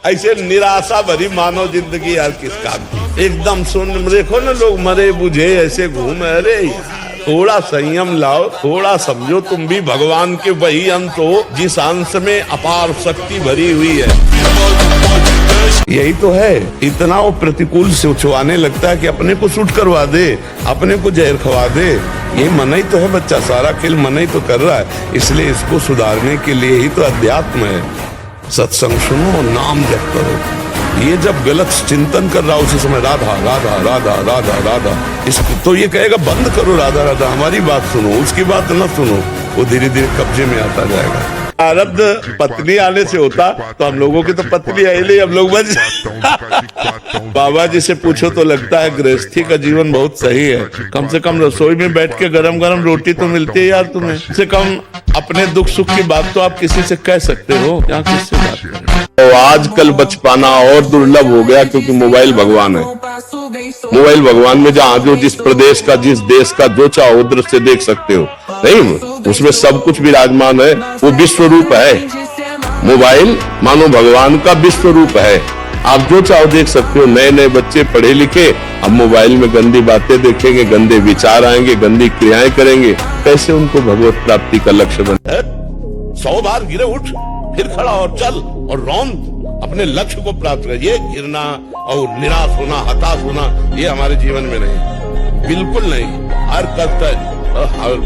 ऐसे निराशा भरी मानव जिंदगी यार किस काम की। एकदम सुन देखो ना, लोग मरे बुझे ऐसे घूम। अरे थोड़ा संयम लाओ, थोड़ा समझो, तुम भी भगवान के वही अंश हो जिस अंश में अपार शक्ति भरी हुई है। यही तो है, इतना वो प्रतिकूल से उछवाने लगता है कि अपने को शूट करवा दे, अपने को जहर खवा दे। ये मना ही तो है, बच्चा सारा खेल मना ही तो कर रहा है। इसलिए इसको सुधारने के लिए ही तो अध्यात्म है। सत्संग सुनो, नाम जप करो। ये जब गलत चिंतन कर रहा उसी समय राधा राधा राधा राधा राधा, इसको तो ये कहेगा बंद करो राधा राधा, हमारी बात सुनो, उसकी बात न सुनो। वो धीरे धीरे कब्जे में आता जाएगा। प्रारब्ध पत्नी आने से होता तो हम लोगों की तो पत्नी आई नहीं, हम लोग बच। बाबा जी से पूछो तो लगता है गृहस्थी का जीवन बहुत सही है। कम से कम रसोई में बैठ के गरम गरम रोटी तो मिलती है यार तुम्हें। कम से कम अपने दुख सुख की बात तो आप किसी से कह सकते हो, क्या किससे बात करें। तो आजकल बच पाना और दुर्लभ हो गया, क्योंकि मोबाइल भगवान है। मोबाइल भगवान में जहाँ जो जिस प्रदेश का जिस देश का जो चाहो उधर से देख सकते हो, नहीं उसमें सब कुछ विराजमान है। वो विश्व रूप है। मोबाइल मानो भगवान का विश्व रूप है। आप जो चाहो देख सकते हो। नए नए बच्चे पढ़े लिखे अब मोबाइल में गंदी बातें देखेंगे, गंदे विचार आएंगे, गंदी क्रियाएं करेंगे। कैसे उनको भगवत प्राप्ति का लक्ष्य बने। 100 बार गिरे उठ, फिर खड़ा और चल और रौन अपने लक्ष्य को प्राप्त कर। ये गिरना और निराश होना, हताश होना, ये हमारे जीवन में नहीं, बिल्कुल नहीं। हर कष्ट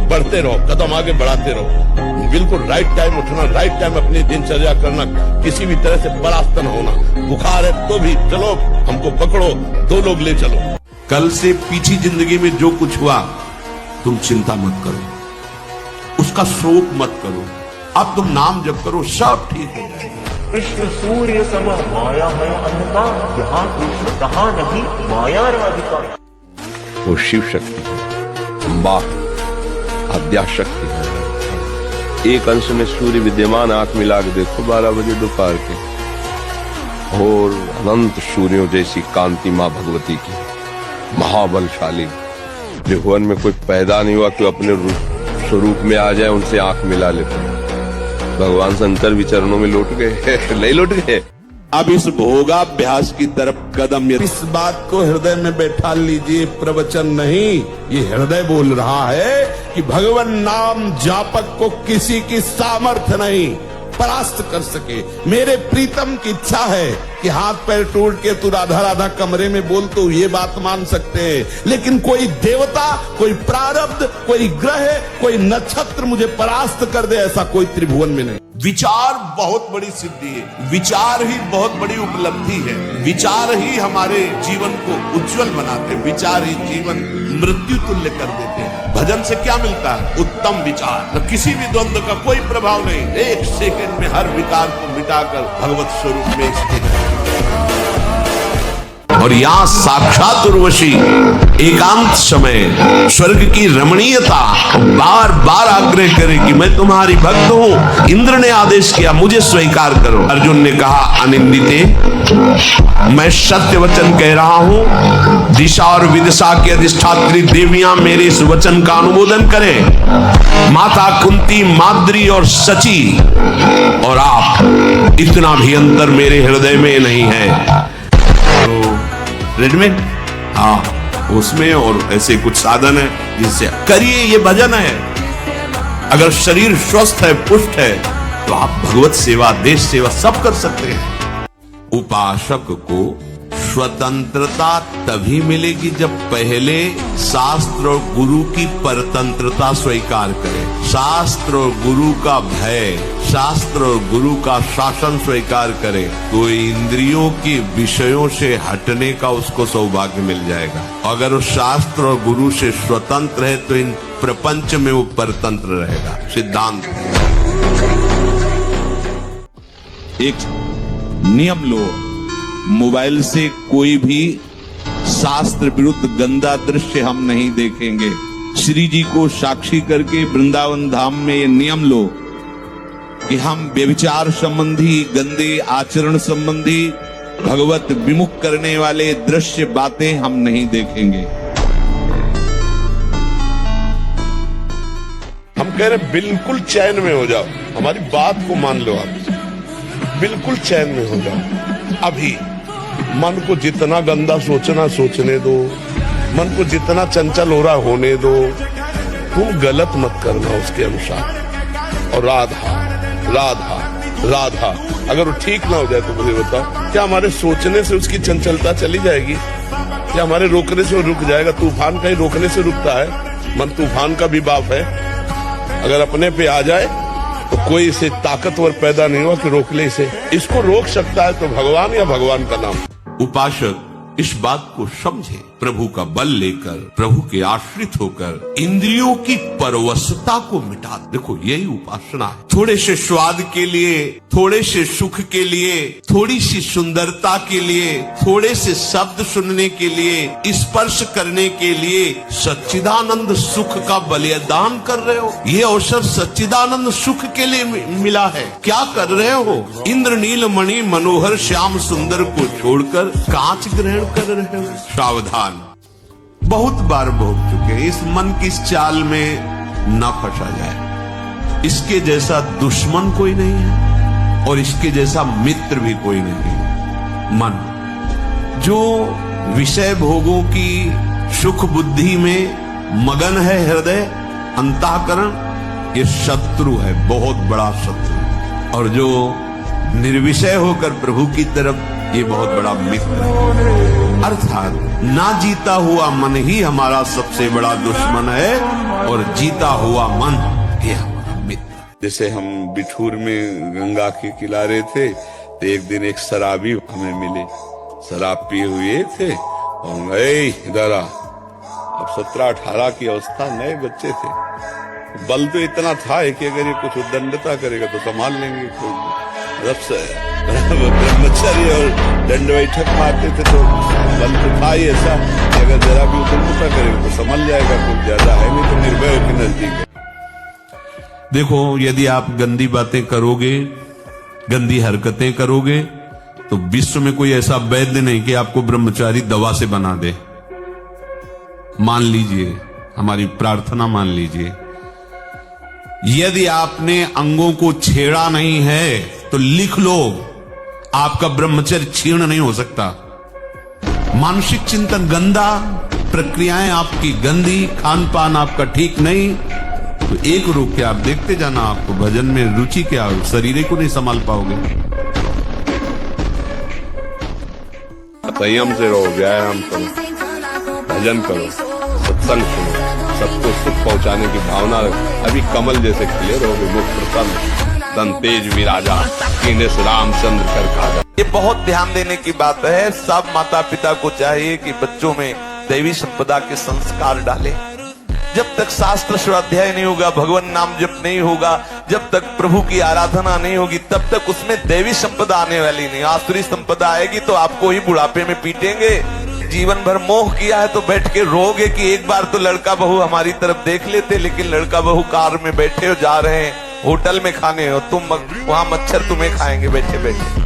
बढ़ते रहो, कदम आगे बढ़ाते रहो। बिल्कुल राइट टाइम उठना, राइट टाइम अपनी दिनचर्या करना, किसी भी तरह से परास्त न होना। बुखार है तो भी चलो, हमको पकड़ो, 2 लोग ले चलो। कल से पीछे जिंदगी में जो कुछ हुआ तुम चिंता मत करो, उसका शोक मत करो। अब तुम नाम जप करो, सब ठीक हो जाएगा। कृष्ण सूर्य सम माया है अंधकार, यहाँ कृष्ण कहाँ नहीं माया राधिका। वो शिव शक्ति है, अम्बा आद्याशक्ति है। एक अंश में सूर्य विद्यमान, आंख मिला के देखो 12 बजे दोपहर के, और अनंत सूर्यों जैसी कांति माँ भगवती की, महाबलशाली। त्रिभुवन में कोई पैदा नहीं हुआ कि अपने स्वरूप में आ जाए, उनसे आंख मिला लेते। भगवान शंकर भी चरणों में लौट गए, नहीं लौट गए। अब इस भोगाभ्यास की तरफ कदम, इस बात को हृदय में बैठा लीजिए। प्रवचन नहीं, ये हृदय बोल रहा है कि भगवान नाम जापक को किसी की सामर्थ्य नहीं परास्त कर सके। मेरे प्रीतम की इच्छा है कि हाथ पैर टूट के तू राधा राधा कमरे में बोल, तो ये बात मान सकते हैं। लेकिन कोई देवता, कोई प्रारब्ध, कोई ग्रह, कोई नक्षत्र मुझे परास्त कर दे, ऐसा कोई त्रिभुवन में नहीं। विचार बहुत बड़ी सिद्धि है, विचार ही बहुत बड़ी उपलब्धि है। विचार ही हमारे जीवन को उज्जवल बनाते हैं, विचार ही जीवन मृत्यु तुल्य कर देते हैं। भजन से क्या मिलता है? उत्तम विचार, तो किसी भी द्वंद्व का कोई प्रभाव नहीं। 1 सेकंड में हर विकार को मिटाकर भगवत स्वरूप में स्थित है। और यहाँ साक्षात उर्वशी एकांत समय स्वर्ग की रमणीयता बार बार आग्रह करे कि मैं तुम्हारी भक्त हूं। इंद्र ने आदेश किया मुझे स्वीकार करो। अर्जुन ने कहा अनिंदिते, मैं सत्य वचन कह रहा हूं। दिशा और विदिशा की अधिष्ठात्री देवियां मेरे इस वचन का अनुमोदन करें। माता कुंती, माद्री और सची और आप, इतना भी अंतर मेरे हृदय में नहीं है। रेडमेड, हाँ उसमें और ऐसे कुछ साधन है जिससे करिए। ये भजन है। अगर शरीर स्वस्थ है, पुष्ट है, तो आप भगवत सेवा, देश सेवा सब कर सकते हैं। उपासक को स्वतंत्रता तभी मिलेगी जब पहले शास्त्र और गुरु की परतंत्रता स्वीकार करे। शास्त्र और गुरु का भय, शास्त्र और गुरु का शासन स्वीकार करे, तो इंद्रियों के विषयों से हटने का उसको सौभाग्य मिल जाएगा। अगर वो शास्त्र और गुरु से स्वतंत्र है तो इन प्रपंच में वो परतंत्र रहेगा। सिद्धांत एक नियम लो, मोबाइल से कोई भी शास्त्र विरुद्ध गंदा दृश्य हम नहीं देखेंगे। श्री जी को साक्षी करके वृंदावन धाम में ये नियम लो कि हम व्यभिचार संबंधी, गंदे आचरण संबंधी, भगवत विमुख करने वाले दृश्य बातें हम नहीं देखेंगे। हम कह रहे बिल्कुल चैन में हो जाओ, हमारी बात को मान लो, आप बिल्कुल चैन में हो जाओ। अभी मन को जितना गंदा सोचना सोचने दो, मन को जितना चंचल हो रहा होने दो, तुम गलत मत करना उसके अनुसार। और राधा राधा राधा अगर वो ठीक ना हो जाए तो मुझे बताओ, क्या हमारे सोचने से उसकी चंचलता चली जाएगी? क्या हमारे रोकने से वो रुक जाएगा? तूफान कहीं रोकने से रुकता है? मन तूफान का भी बाप है। अगर अपने पे आ जाए तो कोई इसे ताकतवर पैदा नहीं हुआ कि रोक ले इसे। इसको रोक सकता है तो भगवान या भगवान का नाम। उपासक इस बात को समझे, प्रभु का बल लेकर, प्रभु के आश्रित होकर इंद्रियों की परवशता को मिटा। देखो यही उपासना है। थोड़े से स्वाद के लिए, थोड़े से सुख के लिए, थोड़ी सी सुंदरता के लिए, थोड़े से शब्द सुनने के लिए, स्पर्श करने के लिए सच्चिदानंद सुख का बलिदान कर रहे हो। ये अवसर सच्चिदानंद सुख के लिए मिला है। क्या कर रहे हो? इंद्रनील मणि मनोहर श्याम सुंदर को छोड़कर कांच ग्रहण कर रहे हो। सावधान, बहुत बार भोग चुके। इस मन की इस चाल में न फंसा जाए। इसके जैसा दुश्मन कोई नहीं है और इसके जैसा मित्र भी कोई नहीं है। मन जो विषय भोगों की सुख बुद्धि में मगन है, हृदय अंतःकरण, ये शत्रु है, बहुत बड़ा शत्रु। और जो निर्विषय होकर प्रभु की तरफ, ये बहुत बड़ा मित्र है। अर्थात ना जीता हुआ मन ही हमारा सबसे बड़ा दुश्मन है और जीता हुआ मन ये हमारा मित्र। जैसे हम बिठूर में गंगा के किनारे थे तो एक दिन एक शराबी हमें मिले। शराब पिए हुए थे और गए इधर आ। अब 17-18 की अवस्था, नए बच्चे थे। बल तो इतना था कि अगर ये कुछ उद्दंडता करेगा तो संभाल लेंगे। रब से ब्रह्मचर्य और दंड बैठक मारते थे तो बल तो था ही ऐसा कि अगर जरा भी उद्दंडता करेगा तो संभल जाएगा। कुछ ज्यादा है नहीं तो निर्भय होकर नजदीक है। देखो, यदि आप गंदी बातें करोगे, गंदी हरकतें करोगे, तो विश्व में कोई ऐसा वैद्य नहीं कि आपको ब्रह्मचारी दवा से बना दे। मान लीजिए, हमारी प्रार्थना मान लीजिए, यदि आपने अंगों को छेड़ा नहीं है तो लिख लो, आपका ब्रह्मचर्य क्षीण नहीं हो सकता। मानसिक चिंतन गंदा, प्रक्रियाएं आपकी गंदी, खान पान आपका ठीक नहीं, तो एक रोक के आप देखते जाना, आपको भजन में रुचि क्या, शरीर को नहीं संभाल पाओगे। संयम से रहो, व्यायाम करो, भजन करो, सत्संग सुनो, सबको सुख पहुंचाने की भावना रखो। अभी कमल जैसे खिले रहोगे, मुख प्रसन्न, तन तेज विराजा, कीने से रामचंद्र कर खाजा। ये बहुत ध्यान देने की बात है। सब माता पिता को चाहिए कि बच्चों में दैवी संपदा के संस्कार डालें। जब तक शास्त्र स्वाध्याय नहीं होगा, भगवान नाम जप नहीं होगा, जब तक प्रभु की आराधना नहीं होगी, तब तक उसमें दैवी संपदा आने वाली नहीं। आसुरी संपदा आएगी तो आपको ही बुढ़ापे में पीटेंगे। जीवन भर मोह किया है तो बैठ के रोगे कि एक बार तो लड़का बहू हमारी तरफ देख लेते, लेकिन लड़का बहू कार में बैठे हो, जा रहे हैं होटल में खाने हो, तुम वहां मच्छर तुम्हें खाएंगे बैठे बैठे।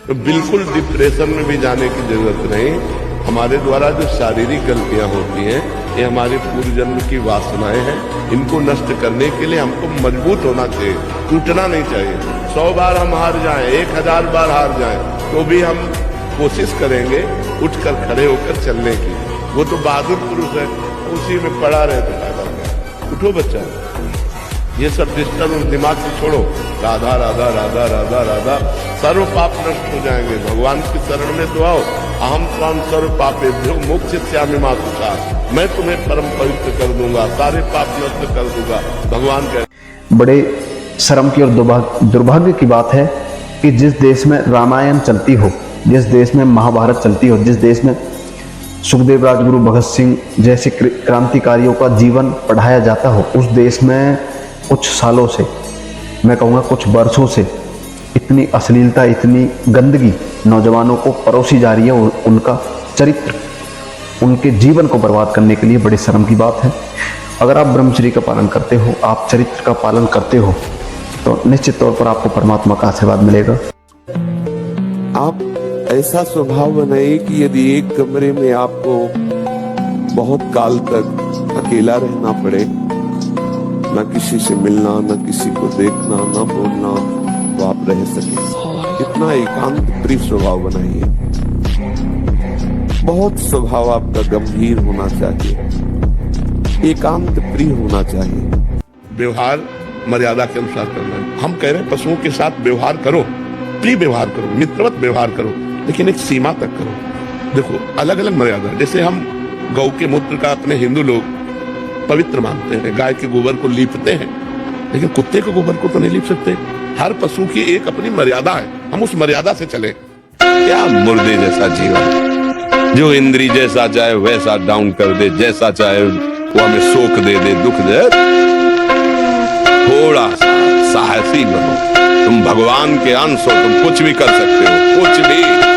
तो बिल्कुल डिप्रेशन में भी जाने की जरूरत नहीं। हमारे द्वारा जो शारीरिक गलतियां होती हैं, ये हमारे पूर्व जन्म की वासनाएं हैं। इनको नष्ट करने के लिए हमको मजबूत होना चाहिए, टूटना नहीं चाहिए। 100 बार हम हार जाएं, 1000 बार हार जाएं, तो भी हम कोशिश करेंगे उठकर खड़े होकर चलने की। वो तो बहादुर पुरुष है, उसी में पड़ा रहे तो फायदा नहीं। उठो बच्चा, ये सब डिस्टर्ब दिमाग से छोड़ो। राधा राधा राधा राधा राधा, सर्व पाप नष्ट हो जाएंगे। भगवान की शरण में तो आओ। अहम त्वां सर्व पापेभ्यो मोक्षयिष्यामि मा शुचः, मैं तुम्हें परम पवित्र कर दूंगा, सारे पाप नष्ट कर दूंगा। भगवान कह। बड़े शर्म की और दुर्भाग्य की बात है कि जिस देश में रामायण चलती हो, जिस देश में महाभारत चलती हो, जिस देश में सुखदेव राजगुरु भगत सिंह जैसे क्रांतिकारियों का जीवन पढ़ाया जाता हो, उस देश में कुछ सालों से, मैं कहूँगा कुछ वर्षों से, इतनी अश्लीलता, इतनी गंदगी नौजवानों को परोसी जा रही है। उनका चरित्र, उनके जीवन को बर्बाद करने के लिए बड़ी शर्म की बात है। अगर आप ब्रह्मचर्य का पालन करते हो, आप चरित्र का पालन करते हो, तो निश्चित तौर पर आपको परमात्मा का आशीर्वाद मिलेगा। आप ऐसा स्वभाव बनाइए कि यदि एक कमरे में आपको बहुत काल तक अकेला रहना पड़े, न किसी से मिलना, न किसी को देखना, न बोलना, तो आप रह सकें। इतना एकांत प्रिय स्वभाव बनाइए। बहुत स्वभाव आपका गंभीर होना चाहिए, एकांत प्रिय होना चाहिए। व्यवहार मर्यादा के अनुसार करना है। हम कह रहे हैं पशुओं के साथ व्यवहार करो, प्रिय व्यवहार करो, मित्रवत व्यवहार करो, लेकिन एक सीमा तक करो। देखो अलग अलग मर्यादा है। जैसे हम गौ के मूत्र का अपने हिंदू लोग पवित्र मानते हैं, गाय के गोबर को लीपते हैं, लेकिन कुत्ते के गोबर को तो नहीं लीप सकते। हर पशु की एक अपनी मर्यादा है, हम उस मर्यादा से चले। क्या मुर्दे जैसा जीवन, जो इंद्री जैसा चाहे वैसा डाउन कर दे, जैसा चाहे वो हमें शोक दे दे, दुख दे। थोड़ा सा साहसी बनो, तुम भगवान के अंश हो, तुम कुछ भी कर सकते हो, कुछ भी।